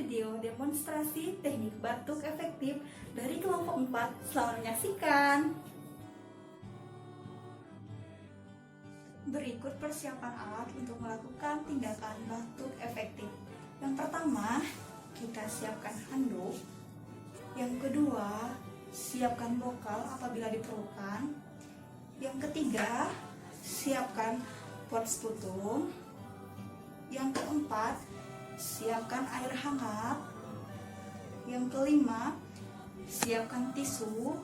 video demonstrasi teknik batuk efektif dari kelompok 4. Selamat menyaksikan. Berikut persiapan alat untuk melakukan tindakan batuk efektif. Yang pertama, kita siapkan handuk. Yang kedua, siapkan bokal apabila diperlukan. Yang ketiga, siapkan pot sputum. Yang keempat, siapkan air hangat. Yang kelima, siapkan tisu.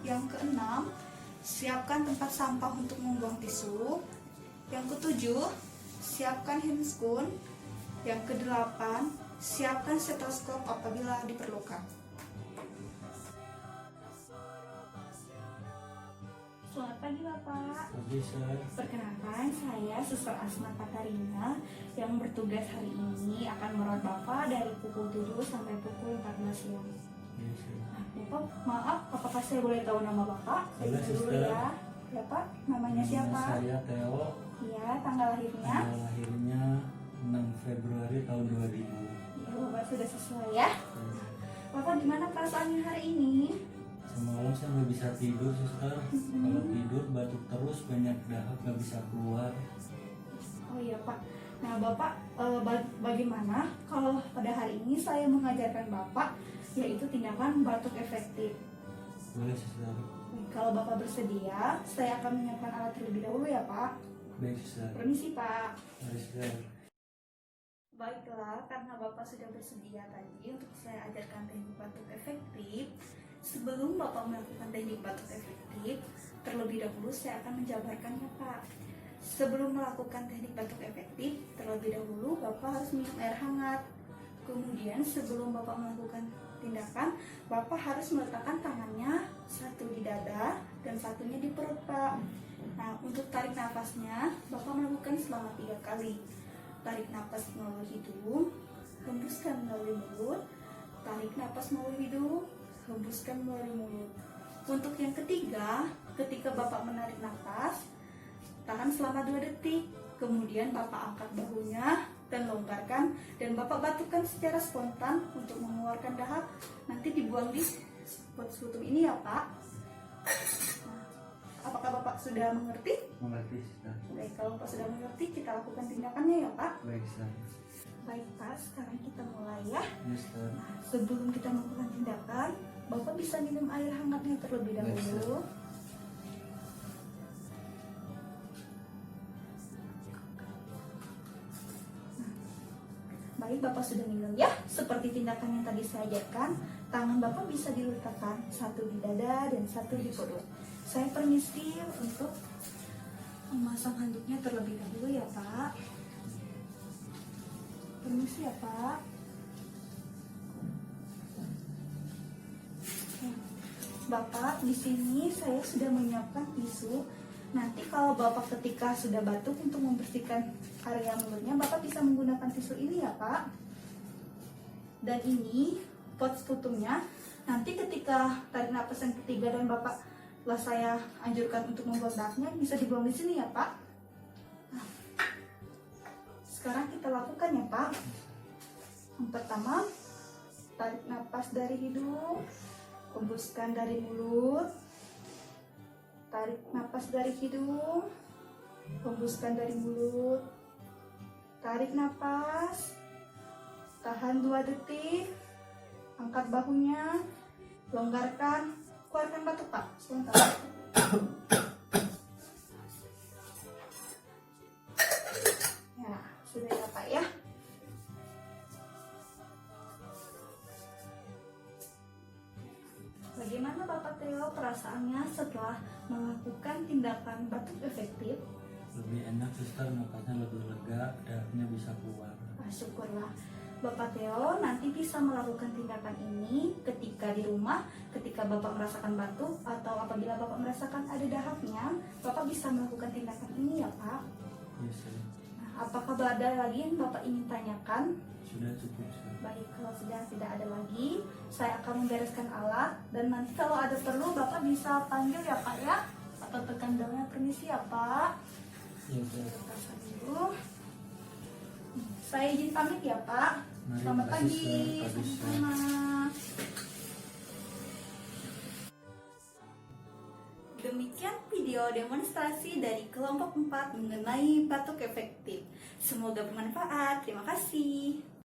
Yang keenam, siapkan tempat sampah untuk membuang tisu. Yang ketujuh, siapkan handscoon. Yang kedelapan, siapkan stetoskop apabila diperlukan. Selamat pagi Bapak. Pagi, Sir. Perkenalkan, saya Suster Asma Katarina yang bertugas hari ini akan merawat Bapak dari pukul 7 sampai pukul 14 siang. Iya, Sir. Nah, Bapak, maaf, apakah saya boleh tahu nama Bapak? Boleh, Saya dulu Suster. ya. Ya Pak, namanya Nama siapa? Saya Theo. Iya, tanggal lahirnya? Tanggal lahirnya 6 Februari tahun 2000. Ya, Bapak sudah sesuai ya. Bapak gimana perasaannya hari ini? Semalam saya nggak bisa tidur, Suster. Kalau tidur batuk terus, banyak dahak nggak bisa keluar. Oh iya Pak. Nah Bapak, bagaimana kalau pada hari ini saya mengajarkan Bapak yaitu tindakan batuk efektif? Boleh, Suster. Kalau Bapak bersedia, saya akan menyiapkan alat terlebih dahulu ya Pak. Baik, Suster. Permisi Pak. Mari, Suster. Baiklah, karena Bapak sudah bersedia tadi untuk saya ajarkan teknik batuk efektif. Sebelum Bapak melakukan teknik batuk efektif, terlebih dahulu saya akan menjabarkannya Pak. Sebelum melakukan teknik batuk efektif, terlebih dahulu Bapak harus minum air hangat. Kemudian sebelum Bapak melakukan tindakan, Bapak harus meletakkan tangannya satu di dada dan satunya di perut Pak. Nah, untuk tarik nafasnya, Bapak melakukan selama 3 kali. Tarik nafas melalui hidung, hembuskan melalui mulut, tarik nafas melalui hidung, hembuskan melalui mulut. Untuk yang ketiga, ketika Bapak menarik nafas, tahan selama 2 detik. Kemudian Bapak angkat bahunya dan longgarkan, dan Bapak batukkan secara spontan untuk mengeluarkan dahak. Nanti dibuang di pot sputum ini ya Pak. Nah, apakah Bapak sudah mengerti? Mengerti, Suster. Baik, kalau Bapak sudah mengerti, kita lakukan tindakannya ya Pak. Baik, Suster. Baik Pak, sekarang kita mulai ya. Iya, Suster. Nah, sebelum kita melakukan tindakan, Bapak bisa minum air hangatnya terlebih dahulu. Baik, Bapak sudah minum ya. Seperti tindakan yang tadi saya ajarkan, tangan Bapak bisa diletakkan satu di dada dan satu di perut. Saya permisi untuk memasang handuknya terlebih dahulu ya Pak. Permisi ya Pak. Bapak, di sini saya sudah menyiapkan tisu. Nanti kalau Bapak ketika sudah batuk untuk membersihkan area mulutnya, Bapak bisa menggunakan tisu ini ya Pak. Dan ini pot sputumnya. Nanti ketika tarik nafas yang ketiga dan Bapak saya anjurkan untuk membuang dahaknya, bisa dibuang di sini ya Pak. Nah, sekarang kita lakukan ya Pak. Yang pertama, tarik nafas dari hidung, hembuskan dari mulut. Tarik nafas dari hidung, hembuskan dari mulut. Tarik nafas, tahan 2 detik, angkat bahunya, longgarkan, keluarkan batuk Pak. Sebentar. Ya, sudah ya Pak ya. Bagaimana Bapak Theo perasaannya setelah melakukan tindakan batuk efektif? Lebih enak, Suster. Napasnya lebih lega, dahaknya bisa keluar. Syukurlah. Bapak Theo nanti bisa melakukan tindakan ini ketika di rumah, ketika Bapak merasakan batuk, atau apabila Bapak merasakan ada dahaknya, Bapak bisa melakukan tindakan ini ya Pak. Iya, Sir. Nah, apakah ada lagi yang Bapak ingin tanyakan? Sudah cukup, Sir. Baik, kalau sudah tidak ada lagi, saya akan membereskan alat, dan nanti kalau ada perlu Bapak bisa panggil ya Pak ya, atau tekan belnya. Permisi ya Pak. Iya, Sir. Letakkan dulu. Saya izin pamit ya Pak. Mari, Selamat makasih, pagi, Kak Desa. sama-sama. Demikian video demonstrasi dari kelompok 4 mengenai batuk efektif. Semoga bermanfaat. Terima kasih.